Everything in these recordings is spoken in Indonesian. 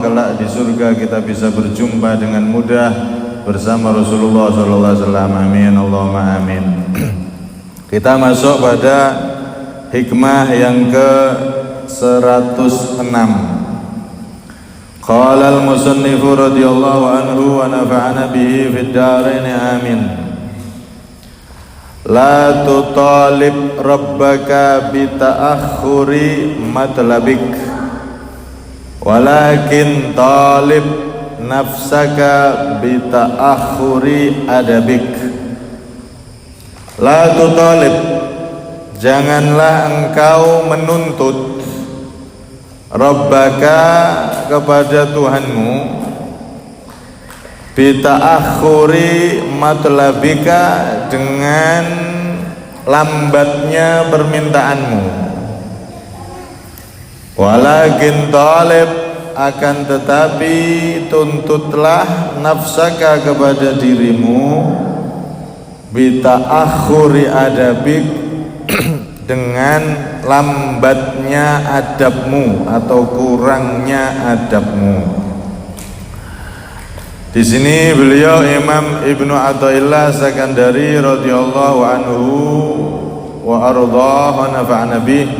kelak di surga kita bisa berjumpa dengan mudah bersama Rasulullah SAW. Amin Allahumma amin. Kita masuk pada hikmah yang ke 106. Qala al-musannifu radhiyallahu anhu wa nafa'ana bihi fid dharain amin. La tutalib rabbaka bi ta'akhuri matlabik walakin talib nafsaka bi ta'akhuri adabik. La tutalib, janganlah engkau menuntut rabbaka kepada Tuhanmu bi ta'akhuri matlabika dengan lambatnya permintaanmu. Walakin talib, akan tetapi tuntutlah nafsaka kepada dirimu bi ta'akhuri adabik dengan lambatnya adabmu atau kurangnya adabmu. Di sini beliau Imam Ibnu Athaillah Sakandari radhiyallahu anhu wa ardhah wa nafa'ana bih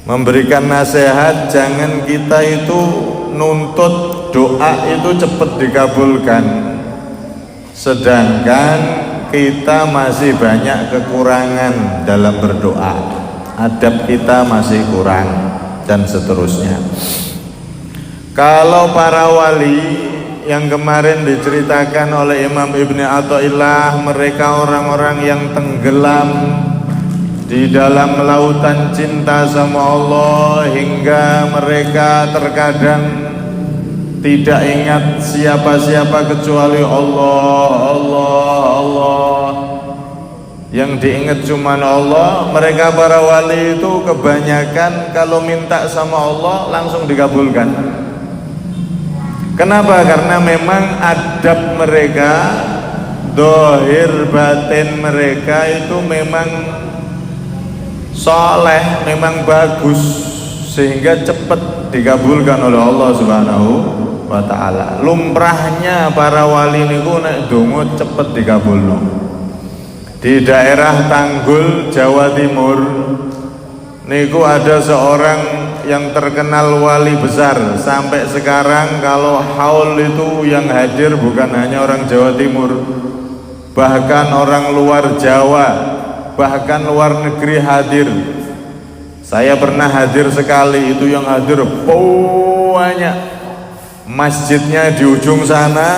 memberikan nasihat, jangan kita itu nuntut doa itu cepat dikabulkan sedangkan kita masih banyak kekurangan dalam berdoa, adab kita masih kurang dan seterusnya. Kalau para wali yang kemarin diceritakan oleh Imam Ibnu Athaillah, mereka orang-orang yang tenggelam di dalam lautan cinta sama Allah hingga mereka terkadang tidak ingat siapa-siapa kecuali Allah, Allah, Allah. Yang diingat cuma Allah. Mereka para wali itu kebanyakan kalau minta sama Allah langsung dikabulkan. Kenapa? Karena memang adab mereka, dohir batin mereka itu memang soleh, memang bagus, sehingga cepat dikabulkan oleh Allah Subhanahu wa ta'ala. Lumrahnya para wali niku nek donga cepet dikabulno. Di daerah Tanggul, Jawa Timur niku ada seorang yang terkenal wali besar. Sampai sekarang kalau haul itu yang hadir bukan hanya orang Jawa Timur, bahkan orang luar Jawa, bahkan luar negeri hadir. Saya pernah hadir sekali, itu yang hadir banyak. Masjidnya di ujung sana,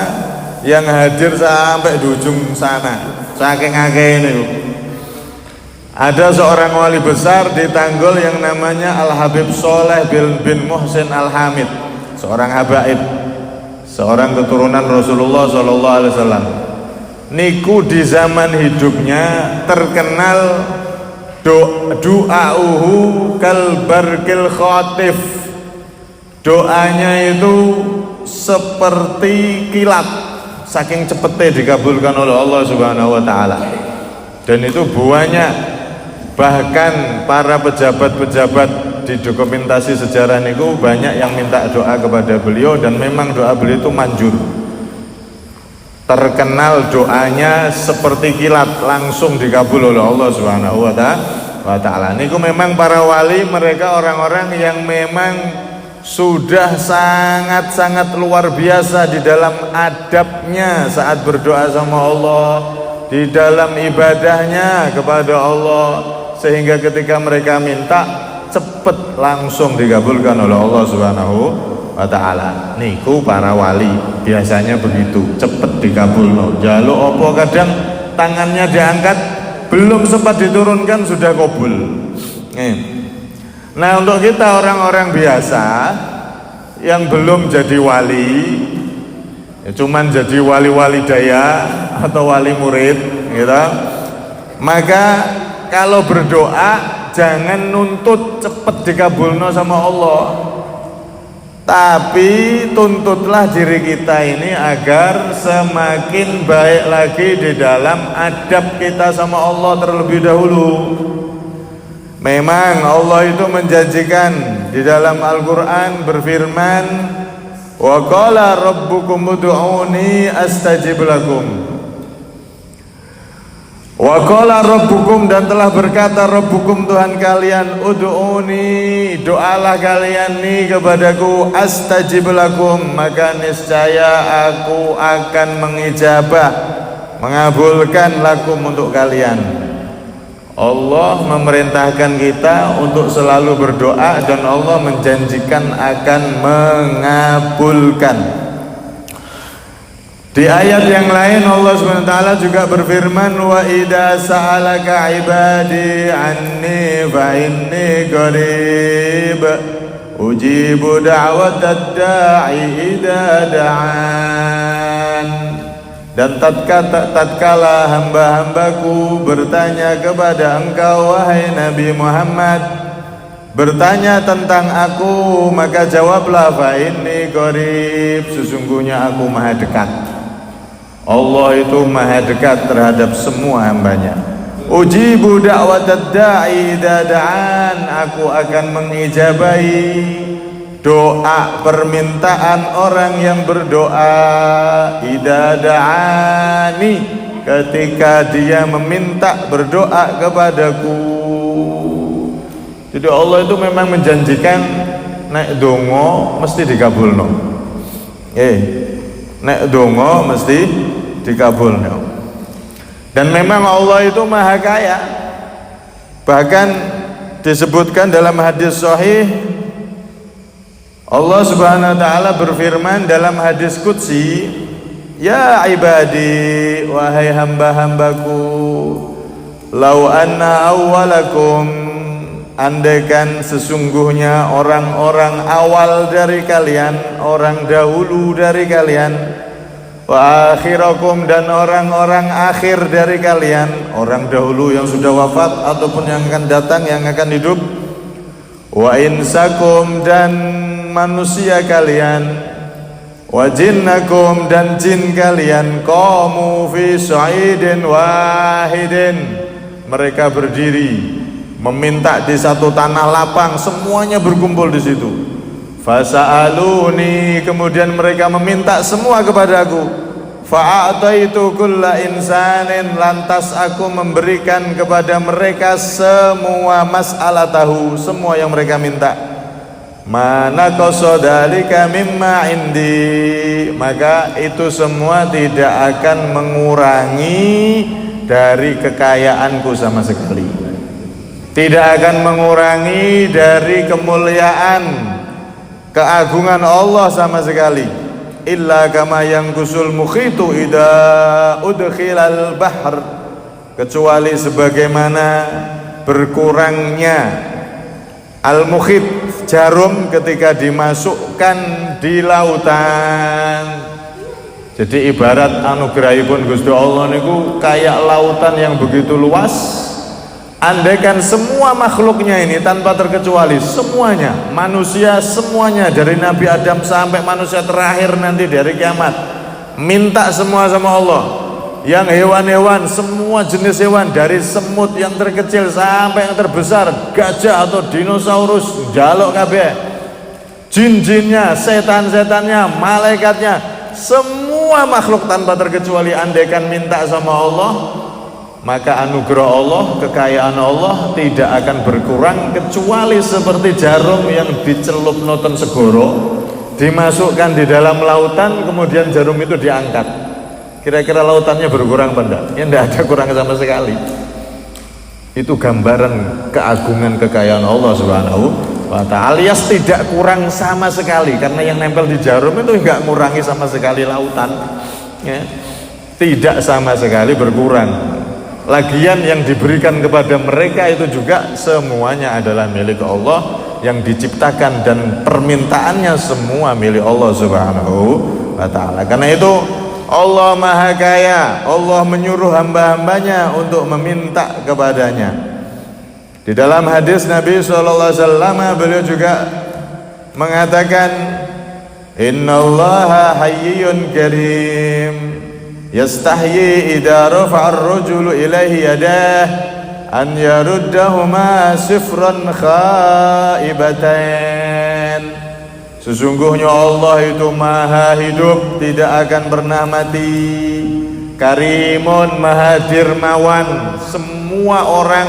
yang hadir sampai di ujung sana, saking akehnya itu. Ada seorang wali besar di Tanggul yang namanya Al-Habib Soleh bin Muhsin Al-Hamid, seorang habaib, seorang keturunan Rasulullah SAW. Niku di zaman hidupnya terkenal du'a'uhu kal barqil khatif. Doanya itu seperti kilat, saking cepetnya dikabulkan oleh Allah Subhanahu wa ta'ala. Dan itu buahnya, bahkan para pejabat-pejabat di dokumentasi sejarah niku banyak yang minta doa kepada beliau dan memang doa beliau itu manjur. Terkenal doanya seperti kilat, langsung dikabul oleh Allah Subhanahu wa ta'ala. Niku memang para wali, mereka orang-orang yang memang sudah sangat-sangat luar biasa di dalam adabnya saat berdoa sama Allah, di dalam ibadahnya kepada Allah, sehingga ketika mereka minta cepet langsung dikabulkan oleh Allah Subhanahu wa ta'ala. Niku para wali biasanya begitu, cepet dikabulno. Jaluk apa kadang tangannya diangkat, belum sempat diturunkan sudah kabul. Nah, untuk kita orang-orang biasa yang belum jadi wali, ya cuman jadi wali-wali daya atau wali murid gitu, maka kalau berdoa jangan nuntut cepet dikabulno sama Allah, tapi tuntutlah diri kita ini agar semakin baik lagi di dalam adab kita sama Allah terlebih dahulu. Memang Allah itu menjanjikan di dalam Al-Qur'an berfirman, wa qala rabbukum ud'uni astajib lakum. Wa qala rabbukum, dan telah berkata Rabbukum, Tuhan kalian, ud'uni, doalah kalian nih kepadaku, astajib lakum, maka niscaya aku akan mengijabah, mengabulkan lakum untuk kalian. Allah memerintahkan kita untuk selalu berdoa, dan Allah menjanjikan akan mengabulkan. Di ayat yang lain Allah SWT juga berfirman, wa idza sa'alaka ibadi anni fa inni qarib ujibu da'watad da'i idza da'an. Dan tatkala hamba-hambaku bertanya kepada engkau wahai Nabi Muhammad, bertanya tentang aku, maka jawablah, fa inni qarib, sesungguhnya aku maha dekat. Allah itu maha dekat terhadap semua hambanya. Ujibu da'watad da'i idza da'an, aku akan mengijabahi doa permintaan orang yang berdoa, idza da'ani, ketika dia meminta berdoa kepadaku. Jadi Allah itu memang menjanjikan nek donga mesti dikabulno. Nek donga mesti dikabulno. Dan memang Allah itu maha kaya. Bahkan disebutkan dalam hadis sahih, Allah Subhanahu wa taala berfirman dalam hadis qudsi, ya ibadi, wahai hamba-hambaku, lau anna awwalakum, andaikan sesungguhnya orang-orang awal dari kalian, orang dahulu dari kalian, wa akhirakum, dan orang-orang akhir dari kalian, orang dahulu yang sudah wafat ataupun yang akan datang, yang akan hidup, wa insakum, dan manusia kalian, wa jinnakum, dan jin kalian, qamu fi sa'idin wahidin, mereka berdiri meminta di satu tanah lapang, semuanya berkumpul di situ. Fasa'aluni, kemudian mereka meminta semua kepadaku. Fa'ataitu kulla insanin, lantas aku memberikan kepada mereka semua mas'alatahu, semua yang mereka minta. Mana qasodalika mimma indi, maka itu semua tidak akan mengurangi dari kekayaanku sama sekali, tidak akan mengurangi dari kemuliaan, keagungan Allah sama sekali. Illa kama yanqusul mukhitu idza udkhilal bahr, kecuali sebagaimana berkurangnya al-mukhit, jarum, ketika dimasukkan di lautan. Jadi ibarat anugerahipun Gusti Allah niku kayak lautan yang begitu luas. Andaikan semua makhluknya ini tanpa terkecuali, semuanya, manusia semuanya, dari Nabi Adam sampai manusia terakhir nanti dari kiamat, minta semua sama Allah. Yang hewan-hewan, semua jenis hewan, dari semut yang terkecil sampai yang terbesar, gajah atau dinosaurus, jaluk kabeh. Jin-jinnya, setan-setannya, malaikatnya, semua makhluk tanpa terkecuali, andaikan minta sama Allah, maka anugerah Allah, kekayaan Allah tidak akan berkurang, kecuali seperti jarum yang dicelup noten segoro, dimasukkan di dalam lautan, kemudian jarum itu diangkat. Kira-kira lautannya berkurang apa enggak? Ya enggak ada kurang sama sekali. Itu gambaran keagungan kekayaan Allah Subhanahu wa ta'ala, alias tidak kurang sama sekali, karena yang nempel di jarum itu enggak ngurangi sama sekali lautan, ya. Tidak sama sekali berkurang. Lagian yang diberikan kepada mereka itu juga semuanya adalah milik Allah yang diciptakan, dan permintaannya semua milik Allah Subhanahu wa ta'ala. Karena itu Allah maha kaya, Allah menyuruh hamba-hambanya untuk meminta kepadanya. Di dalam hadis Nabi SAW beliau juga mengatakan, innallaha hayyun karim yastahyi idza rafa'a ar-rajulu ilaihi yadah an yaruddahuma sifran khaibatan. Sesungguhnya Allah itu maha hidup, tidak akan pernah mati. Karimun, maha dermawan. Semua orang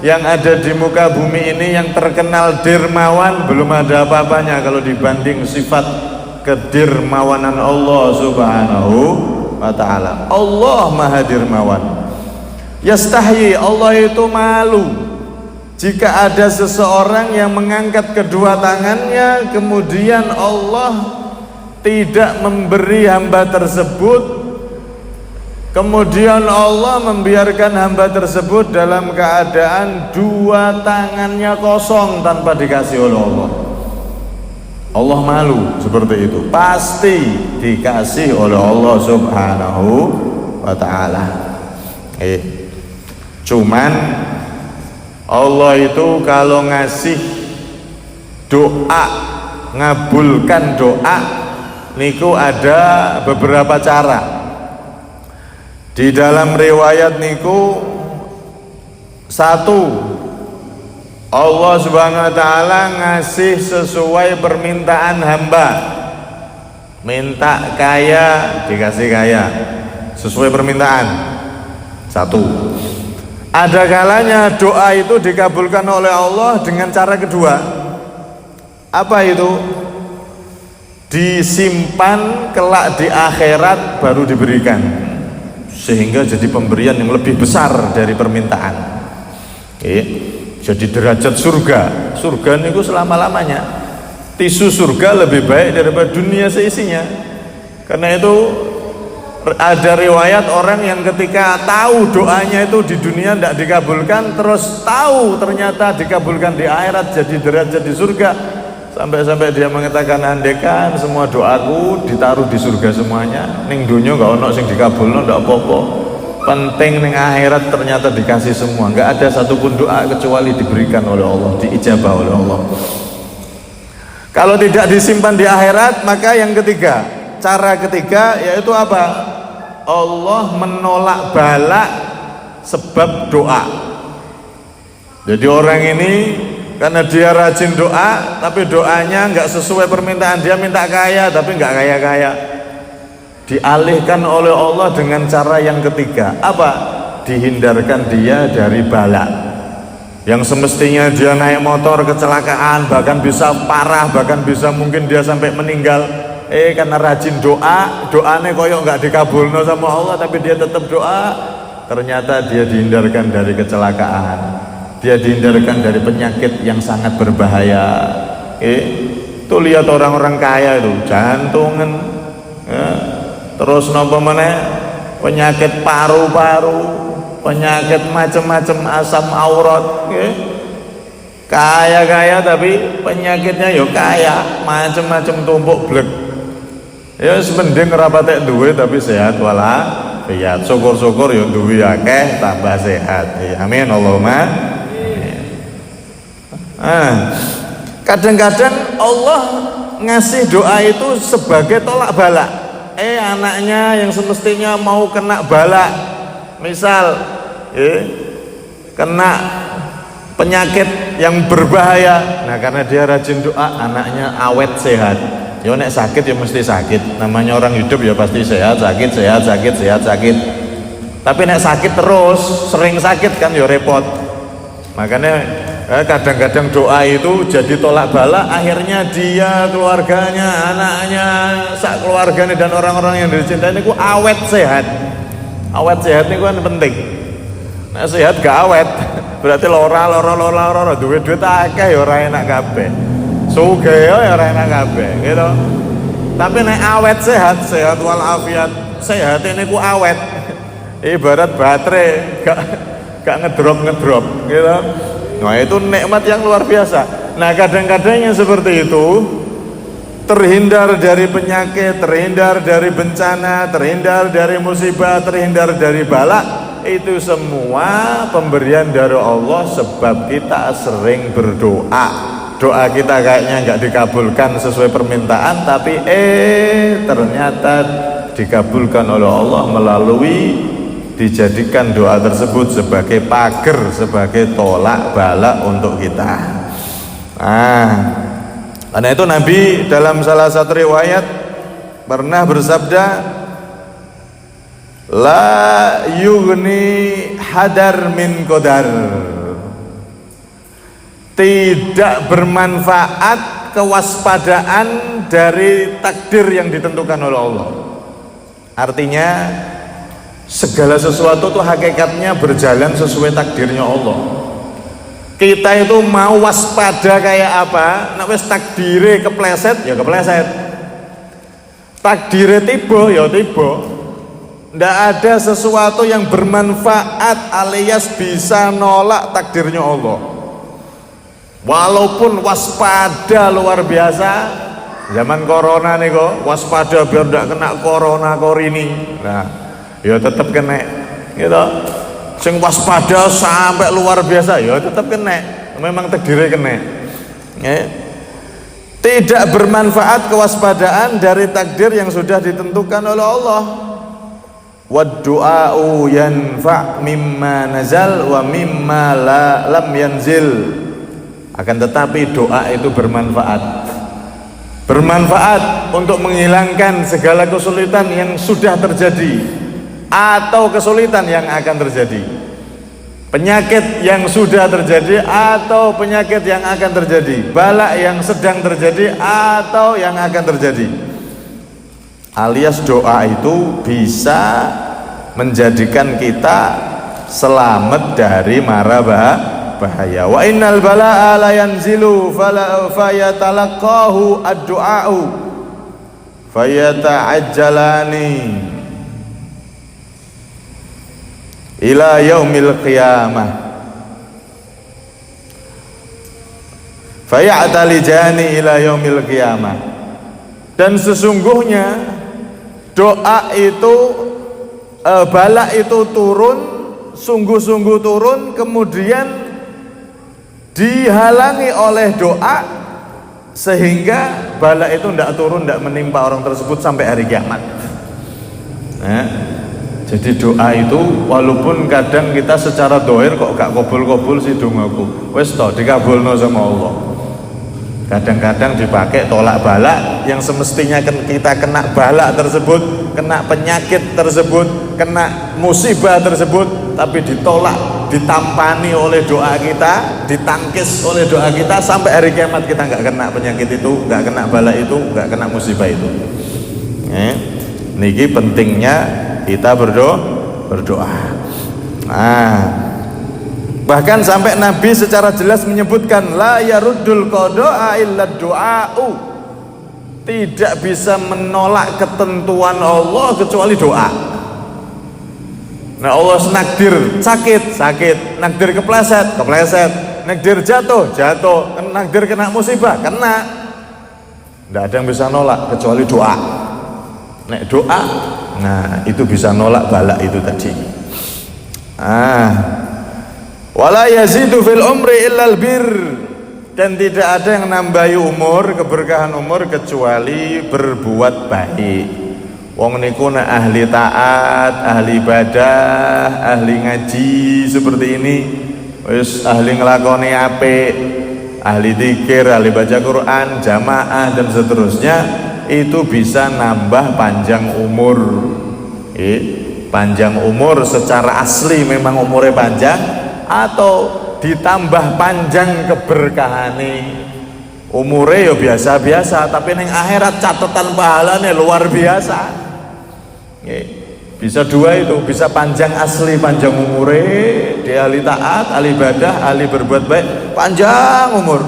yang ada di muka bumi ini yang terkenal dermawan, belum ada apa-apanya kalau dibanding sifat kedermawanan Allah subhanahu wa ta'ala. Allah maha dermawan. Yastahyi, Allah itu malu jika ada seseorang yang mengangkat kedua tangannya, kemudian Allah tidak memberi hamba tersebut, kemudian Allah membiarkan hamba tersebut dalam keadaan dua tangannya kosong tanpa dikasih oleh Allah. Allah malu seperti itu, pasti dikasih oleh Allah subhanahu wa ta'ala. Cuman Allah itu kalau ngasih doa, ngabulkan doa niku ada beberapa cara. Di dalam riwayat niku satu, Allah subhanahu wa ta'ala ngasih sesuai permintaan hamba. Minta kaya, dikasih kaya sesuai permintaan. Satu. Ada kalanya doa itu dikabulkan oleh Allah dengan cara kedua. Apa itu? Disimpan kelak di akhirat baru diberikan, sehingga jadi pemberian yang lebih besar dari permintaan. Jadi derajat surga. Surga itu selama-lamanya. Tisu surga lebih baik daripada dunia seisinya. Karena itu ada riwayat orang yang ketika tahu doanya itu di dunia tidak dikabulkan, terus tahu ternyata dikabulkan di akhirat, jadi derajat di surga, sampai-sampai dia mengatakan, andekan semua doaku ditaruh di surga semuanya, ning dunia gak ono sing dikabulno ndak apa-apa, penting ning akhirat ternyata dikasih semua, nggak ada satupun doa kecuali diberikan oleh Allah, diijabah oleh Allah. Kalau tidak disimpan di akhirat, maka yang ketiga, cara ketiga yaitu apa? Allah menolak bala sebab doa. Jadi orang ini karena dia rajin doa, tapi doanya nggak sesuai permintaan, dia minta kaya tapi nggak kaya-kaya, dialihkan oleh Allah dengan cara yang ketiga. Apa? Dihindarkan dia dari bala. Yang semestinya dia naik motor kecelakaan, bahkan bisa parah, bahkan bisa mungkin dia sampai meninggal, karena rajin doa, doanya koyok nggak dikabulno sama Allah, tapi dia tetap doa, ternyata dia dihindarkan dari kecelakaan, dia dihindarkan dari penyakit yang sangat berbahaya. Tuh lihat orang-orang kaya itu, jantungan, terus nopo meneh, penyakit paru-paru, penyakit macam-macam, asam aurat, kaya-kaya tapi penyakitnya yo kaya, macam-macam tumpuk blek. Ya mending ngerapatek duwe tapi sehat walafiat. Syukur-syukur yo duwe akeh tambah sehat. Amin Allahumma. Kadang-kadang Allah ngasih doa itu sebagai tolak bala. Anaknya yang semestinya mau kena bala, misal kena penyakit yang berbahaya, nah karena dia rajin doa, anaknya awet sehat. Ya nek sakit ya mesti sakit, namanya orang hidup ya pasti sehat, sakit, sehat, sakit, sehat, sakit. Tapi nek sakit terus, sering sakit kan ya repot. Makanya kadang-kadang doa itu jadi tolak bala, akhirnya dia, keluarganya, anaknya, sak keluarganya dan orang-orang yang dicintai ini ku awet sehat. Awet sehat ini kan penting. Nek sehat gak awet, berarti lora, duit akeh ya ora enak kabeh. Sugih ya ora enak kabeh, gitu. Tapi nek awet sehat walafiat, sehat ini ku awet. Ibarat baterai gak ngedrop, gitu. Nah itu nikmat yang luar biasa. Nah kadang-kadang yang seperti itu, terhindar dari penyakit, terhindar dari bencana, terhindar dari musibah, terhindar dari bala, itu semua pemberian dari Allah sebab kita sering berdoa. Doa kita kayaknya nggak dikabulkan sesuai permintaan, tapi ternyata dikabulkan oleh Allah melalui dijadikan doa tersebut sebagai pagar, sebagai tolak bala untuk kita. Karena itu Nabi dalam salah satu riwayat pernah bersabda, la yughni hadar min qadar, tidak bermanfaat kewaspadaan dari takdir yang ditentukan oleh Allah. Artinya segala sesuatu itu hakikatnya berjalan sesuai takdirnya Allah. Kita itu mau waspada kayak apa, nek wis takdire kepleset ya kepleset, takdire tiba ya tiba. Ndak ada sesuatu yang bermanfaat alias bisa nolak takdirnya Allah. Walaupun waspada luar biasa, zaman corona nih kok waspada biar ndak kena corona korini. Nah, ya tetap kena gitu. Sing waspada sampai luar biasa ya tetap kena, memang takdirnya kena. Tidak bermanfaat kewaspadaan dari takdir yang sudah ditentukan oleh Allah. Wad du'a'u yanfa' mimma nazal wa mimma lam yanzil. Akan tetapi doa itu bermanfaat untuk menghilangkan segala kesulitan yang sudah terjadi atau kesulitan yang akan terjadi, penyakit yang sudah terjadi atau penyakit yang akan terjadi, bala yang sedang terjadi atau yang akan terjadi. Alias doa itu bisa menjadikan kita selamat dari mara bahaya. Wa innal bala'a la yanzilu fayatalaqahu ad-du'a'u fayata'ajjalani ila yaumil qiyamah fayatalijani ila yaumil qiyamah. Dan sesungguhnya doa itu bala itu turun, sungguh-sungguh turun, kemudian dihalangi oleh doa sehingga bala itu tidak turun, tidak menimpa orang tersebut sampai hari kiamat. Jadi doa itu walaupun kadang kita secara dohir kok gak kobul-kobul sih dongaku, wes toh dikabulno sama Allah. Kadang-kadang dipakai tolak bala yang semestinya kita kena bala tersebut, kena penyakit tersebut, kena musibah tersebut, tapi ditolak, ditampani oleh doa kita, ditangkis oleh doa kita sampai hari kiamat kita nggak kena penyakit itu, nggak kena bala itu, nggak kena musibah itu. Niki pentingnya kita berdoa. Bahkan sampai Nabi secara jelas menyebutkan la yaruddul qada'a illa du'a'u, tidak bisa menolak ketentuan Allah kecuali doa. Nah, Allah nakdir sakit, nakdir kepleset, nakdir jatuh, nakdir kena musibah, kena. Tidak ada yang bisa nolak kecuali doa. Nek doa, nah itu bisa nolak bala itu tadi. Wala yazidu fil umri illal bir, dan tidak ada yang nambahi umur, keberkahan umur kecuali berbuat baik. Wong niku nek ahli taat, ahli ibadah, ahli ngaji seperti ini, wis ahli nglakoni apik, ahli zikir, ahli baca Quran, jamaah dan seterusnya, itu bisa nambah panjang umur. Panjang umur secara asli memang umurnya panjang, atau ditambah panjang keberkahane. Umure ya biasa-biasa, tapi ning akhirat catatan pahalane luar biasa. Bisa dua itu, bisa panjang asli, panjang umure, dia ahli taat, ahli ibadah, ahli berbuat baik, panjang umur.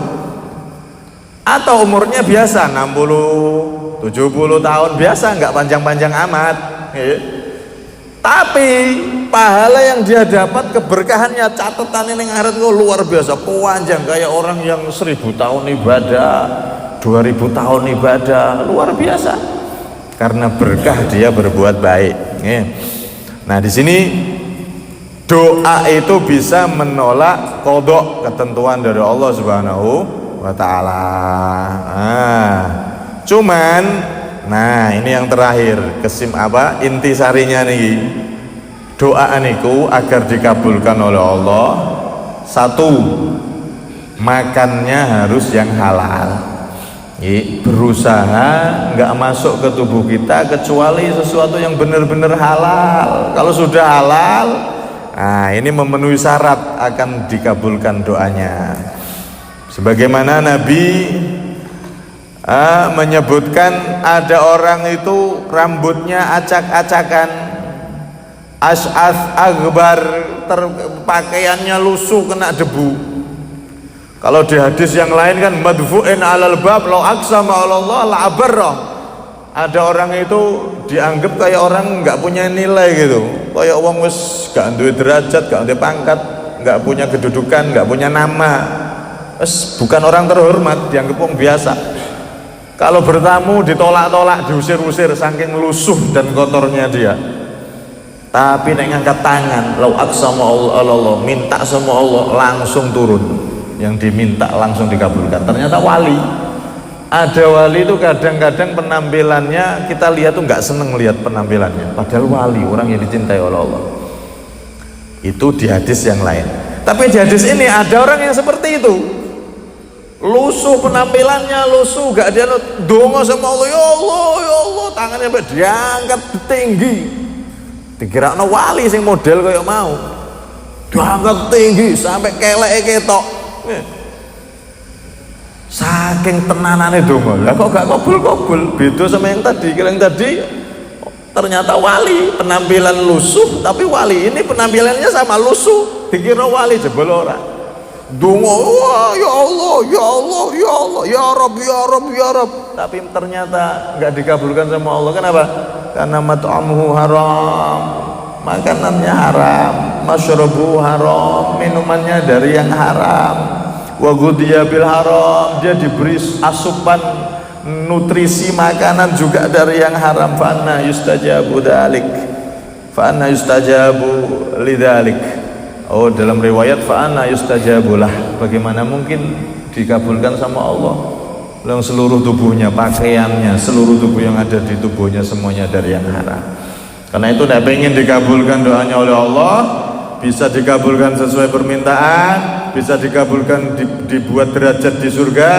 Atau umurnya biasa 60, 70 tahun, biasa, nggak panjang-panjang amat. Tapi pahala yang dia dapat, keberkahannya, catatan ini akhirat itu luar biasa, panjang, kayak orang yang 1000 tahun ibadah, 2000 tahun ibadah, luar biasa, karena berkah dia berbuat baik. Nah, di sini doa itu bisa menolak qada, ketentuan dari Allah Subhanahu wa taala. Cuman nah ini yang terakhir, intisarinya nih, doa niku agar dikabulkan oleh Allah, satu, makannya harus yang halal. berusaha nggak masuk ke tubuh kita kecuali sesuatu yang benar-benar halal. Kalau sudah halal, nah ini memenuhi syarat akan dikabulkan doanya. Sebagaimana Nabi menyebutkan ada orang itu rambutnya acak-acakan, as'ath akbar, pakaiannya lusuh kena debu. Kalau di hadis yang lain kan madfu'in alal bab law aqsama 'ala Allah la abarra. Ada orang itu dianggap kayak orang nggak punya nilai gitu, kayak wong wis gak duwe derajat, gak duwe pangkat, nggak punya kedudukan, nggak punya nama, wis bukan orang terhormat, dianggap wong biasa. Kalau bertamu ditolak-tolak, diusir-usir saking lusuh dan kotornya dia. Tapi nek ngangkat tangan, law aqsama 'ala Allah, minta sama Allah langsung turun. Yang diminta langsung dikabulkan. Ternyata wali. Ada wali itu kadang-kadang penampilannya kita lihat tuh nggak seneng lihat penampilannya, padahal wali, orang yang dicintai oleh Allah. Itu di hadis yang lain. Tapi di hadis ini ada orang yang seperti itu, lusuh penampilannya, lusuh, gak dia dongo sama Allah, ya Allah, ya Allah, tangannya diangkat tinggi, dikira wali sing model kayak mau, diangkat tinggi sampai kelek ketok. Saking tenanane donga. Lah kok gak kabul-kabul? Beda sama yang tadi. Yang tadi ternyata wali, penampilan lusuh, tapi wali ini penampilannya sama lusuh. Dikira wali jebol ora. Donga, wah ya Allah, ya Allah, ya Allah, ya Rabb, ya Rabb, ya Rabb. Tapi ternyata enggak dikabulkan sama Allah. Kenapa? Karena mat'amuhu haram. Makanannya haram, masyrabuhu haram, minumannya dari yang haram. Wa ghudhiya bil haram, dia diberi asupan nutrisi makanan juga dari yang haram. Fa anna yustajabu dzalik, fa anna yustajabu lidzalik. Oh, dalam riwayat fa anna yustajabulah, bagaimana mungkin dikabulkan sama Allah? Yang seluruh tubuhnya, pakaiannya, seluruh tubuh yang ada di tubuhnya semuanya dari yang haram. Karena itu tidak ingin dikabulkan doanya oleh Allah, bisa dikabulkan sesuai permintaan, bisa dikabulkan dibuat derajat di surga,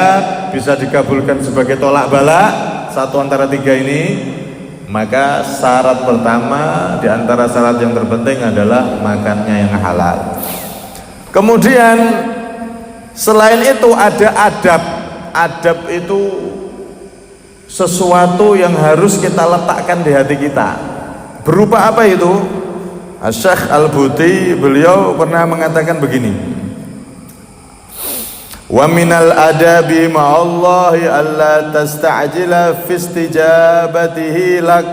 bisa dikabulkan sebagai tolak bala, satu antara tiga ini. Maka syarat pertama di antara syarat yang terpenting adalah makannya yang halal. Kemudian selain itu ada adab. Adab itu sesuatu yang harus kita letakkan di hati kita. Berupa apa itu? Syekh Al-Buti beliau pernah mengatakan begini, wa minal adabi ma'allahi alla tasta'jila fi istijabatihi lak,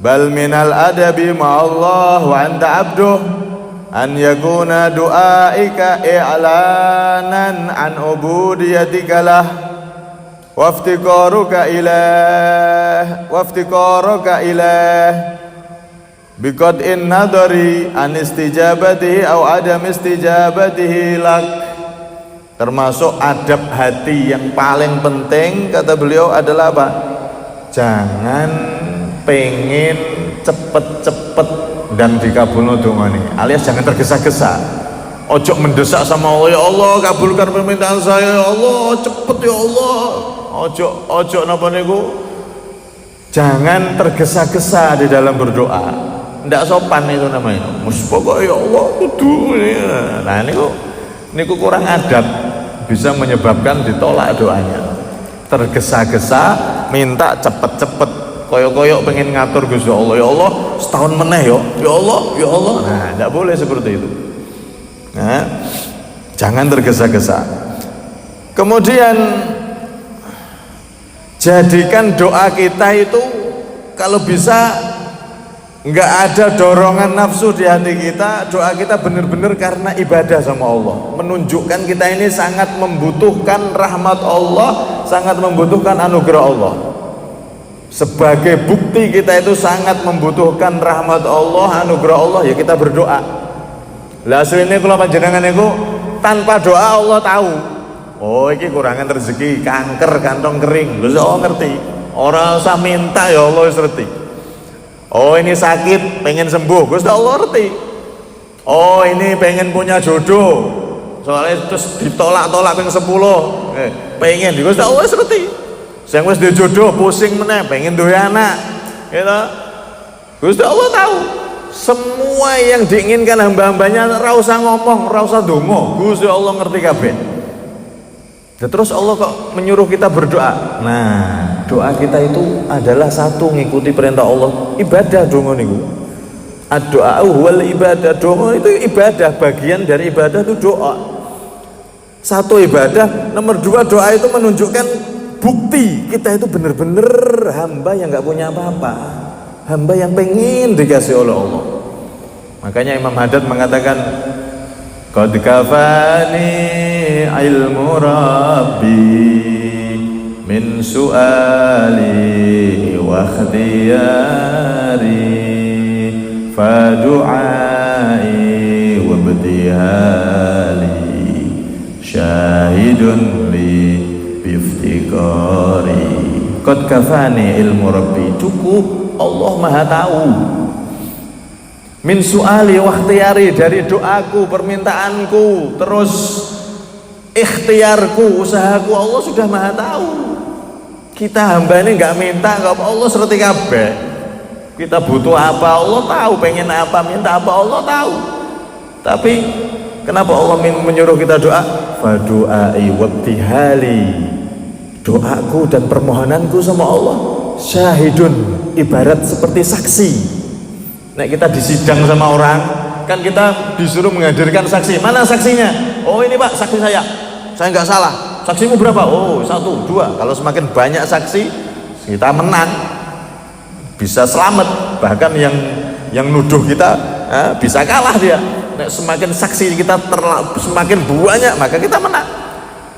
bal minal adabi ma'allah wa anta abduh an yakuna du'aika i'lanan an ubudiyatika lah waftiqaruka ilah biqad'in nadari an istijabatihi aw adam istijabatihi lak. Termasuk adab hati yang paling penting kata beliau adalah apa? Jangan pengen cepet-cepet dan dikabulno dongane, alias jangan tergesa-gesa. Ojo mendesak sama Allah, ya Allah kabulkan permintaan saya, ya Allah cepet ya Allah. Ojo napa niku? Jangan tergesa-gesa di dalam berdoa. Ndak sopan itu namanya. Pokoke ya Allah kudu. Nah niku kurang adab, bisa menyebabkan ditolak doanya. Tergesa-gesa minta cepet-cepet, koyok-koyok pengen ngatur Gusti Allah, ya Allah setahun meneh ya Allah, ya Allah. Nah, ndak boleh seperti itu. Nah, jangan tergesa-gesa. Kemudian jadikan doa kita itu kalau bisa nggak ada dorongan nafsu di hati kita. Doa kita benar-benar karena ibadah sama Allah, menunjukkan kita ini sangat membutuhkan rahmat Allah, sangat membutuhkan anugerah Allah. Sebagai bukti kita itu sangat membutuhkan rahmat Allah, anugerah Allah, ya kita berdoa. Lah asline kula panjenengan niku tanpa doa Allah tahu. Oh iki kurangan rezeki, kanker, kantong kering. Lho Allah ngerti. Ora usah minta ya Allah wis ngerti. Oh ini sakit, pengen sembuh, Gusti Allah ngerti. Oh ini pengen punya jodoh, soalnya terus ditolak-tolak ping 10 pengen di Gusti Allah wis ngerti sing wis duwe jodoh pusing meneh pengen duwe anak gitu Gusti Allah tahu semua yang diinginkan hamba-hambanya ra usah ngomong ra usah ndonga Gusti Allah ngerti kabeh. Dan terus Allah kok menyuruh kita berdoa. Nah, doa kita itu adalah satu ngikuti perintah Allah. Ibadah donga niku. Ad-doa wal ibadah. Donga itu ibadah, bagian dari ibadah itu doa. Satu ibadah, nomor dua doa itu menunjukkan bukti kita itu benar-benar hamba yang nggak punya apa-apa. Hamba yang pengen dikasih oleh Allah. Makanya Imam Haddad mengatakan qad kafani ilmu rabbi min su'ali wa ikhtiyari fa du'ai wa ibtihali syahidun li biftikari qad kafani ilmu rabbi cukup Allah Maha tahu min su'ali wa ikhtiyari dari doaku, permintaanku, terus ikhtiarku, usahaku Allah sudah Maha tahu. Kita hamba ini nggak minta, nggak apa Allah serti kabeh. Kita butuh apa Allah tahu, pengen apa, minta apa Allah tahu. Tapi kenapa Allah menyuruh kita doa? Fa du'ai wabtihali. Doaku dan permohonanku sama Allah syahidun, ibarat seperti saksi. Nek kita disidang sama orang, kan kita disuruh menghadirkan saksi. Mana saksinya? Oh ini Pak, saksi saya nggak salah. Saksimu berapa? Oh 1, 2. Kalau semakin banyak saksi, kita menang, bisa selamat. Bahkan yang nuduh kita bisa kalah dia. Nek semakin saksi kita semakin banyak, maka kita menang.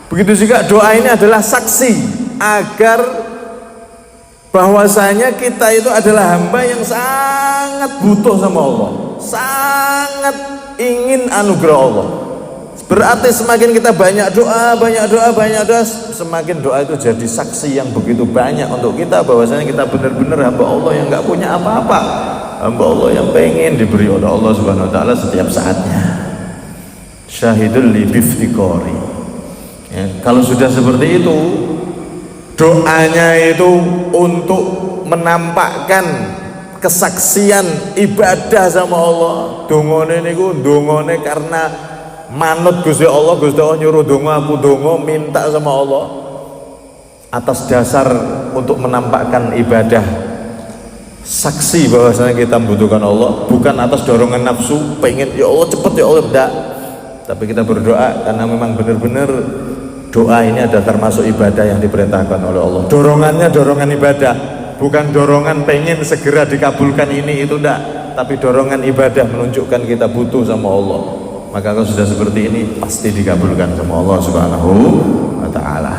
Begitu juga doa ini adalah saksi agar bahwasanya kita itu adalah hamba yang sangat butuh sama Allah, sangat ingin anugerah Allah. Berarti semakin kita banyak doa, semakin doa itu jadi saksi yang begitu banyak untuk kita bahwasanya kita benar-benar hamba Allah yang nggak punya apa-apa, hamba Allah yang pengen diberi oleh Allah Subhanahu Wa Taala setiap saatnya. Syahidul li biftikori. Ya, kalau sudah seperti itu, doanya itu untuk menampakkan kesaksian ibadah sama Allah. Dongone niku dongone karena manut Gusti Allah nyuruh dongo, aku dongo minta sama Allah atas dasar untuk menampakkan ibadah, saksi bahwasanya kita membutuhkan Allah, bukan atas dorongan nafsu pengen ya Allah cepet ya Allah, enggak. Tapi kita berdoa karena memang benar-benar doa ini ada termasuk ibadah yang diperintahkan oleh Allah. Dorongannya dorongan ibadah, bukan dorongan pengen segera dikabulkan ini itu enggak, tapi dorongan ibadah menunjukkan kita butuh sama Allah. Maka kalau sudah seperti ini pasti dikabulkan sama Allah Subhanahu wa Ta'ala.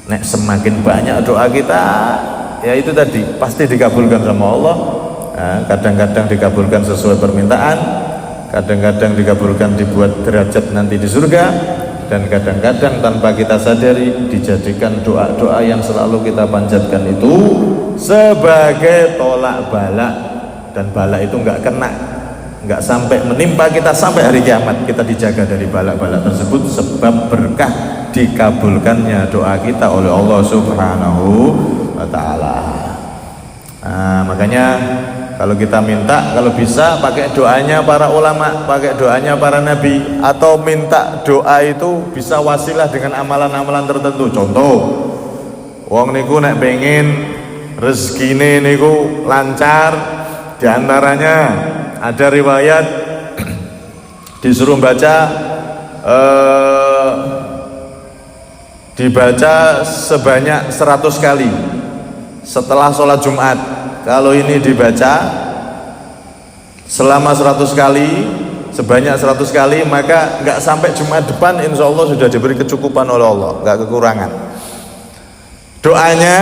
Nek semakin banyak doa kita, ya itu tadi pasti dikabulkan sama Allah. Kadang-kadang dikabulkan sesuai permintaan, kadang-kadang dikabulkan dibuat derajat nanti di surga, dan kadang-kadang tanpa kita sadari dijadikan doa-doa yang selalu kita panjatkan itu sebagai tolak bala, dan bala itu nggak sampai menimpa kita sampai hari kiamat. Kita dijaga dari bala-bala tersebut sebab berkah dikabulkannya doa kita oleh Allah Subhanahu wa Ta'ala. Makanya kalau kita minta, kalau bisa pakai doanya para ulama, pakai doanya para nabi, atau minta doa itu bisa wasilah dengan amalan-amalan tertentu. Contoh, wong niku nek pengen rezekine niku lancar, diantaranya ada riwayat disuruh dibaca sebanyak 100 kali setelah sholat Jumat. Kalau ini dibaca selama 100 kali, sebanyak 100 kali, maka nggak sampai Jumat depan insya Allah sudah diberi kecukupan oleh Allah, nggak kekurangan. Doanya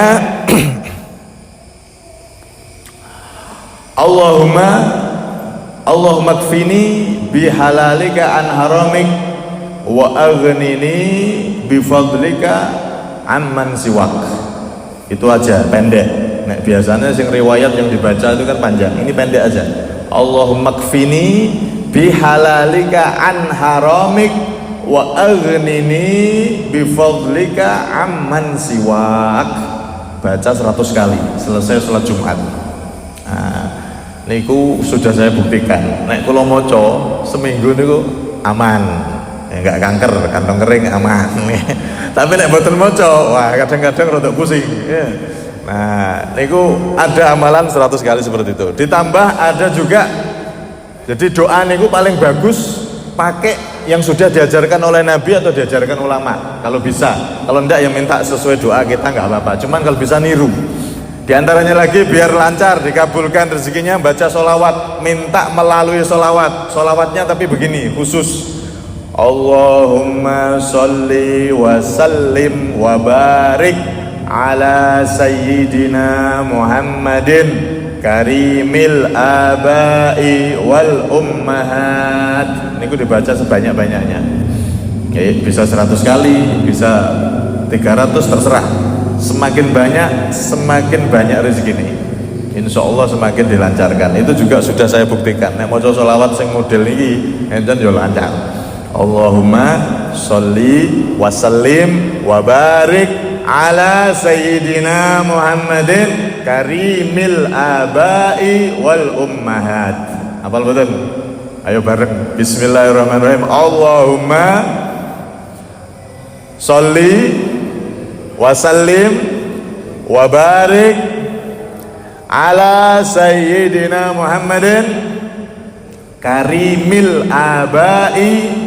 Allahumma kfini bihalalika an haramik wa aghnini bifadlika amman siwak. Itu aja, pendek. Nah, biasanya sing riwayat yang dibaca itu kan panjang, ini pendek aja. Allahumma kfini bihalalika an haramik wa aghnini bifadlika amman siwak. Baca 100 kali selesai sholat Jumat. Nah, niku sudah saya buktikan. Nek kula maca seminggu niku aman. Ya, enggak kanker, kantong kering aman. Tapi nek mboten maca, wah kadang-kadang rada pusing. Ya. Nah, niku ada amalan 100 kali seperti itu. Ditambah ada juga, jadi doa niku paling bagus pakai yang sudah diajarkan oleh Nabi atau diajarkan ulama. Kalau bisa, kalau enggak ya minta sesuai doa kita nggak apa-apa. Cuman kalau bisa niru. Di antaranya lagi biar lancar dikabulkan rezekinya baca solawat, minta melalui solawat. Solawatnya tapi begini khusus. Allahumma sholli wa sallim wa barik ala sayyidina Muhammadin karimil abai wal ummahat. Ini dibaca sebanyak-banyaknya. Oke, bisa 100 kali, bisa 300, terserah. Semakin banyak rezeki ini. Insya Allah semakin dilancarkan. Itu juga sudah saya buktikan. Nek maca sholawat sing model ini enten yo lancar. Allahumma sholli wa sallim wa barik ala sayyidina Muhammadin karimil abai wal ummahat. Hafal betul? Ayo bareng. Bismillahirrahmanirrahim. Allahumma sholli wa sallim wa barik ala sayyidina Muhammadin karimil abai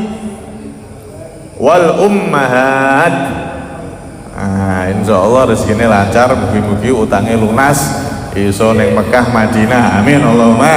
wal ummahat. Nah, insya Allah rezekinya lancar, mugi-mugi utangnya lunas, iso neng Mekah Madinah, amin Allahumma.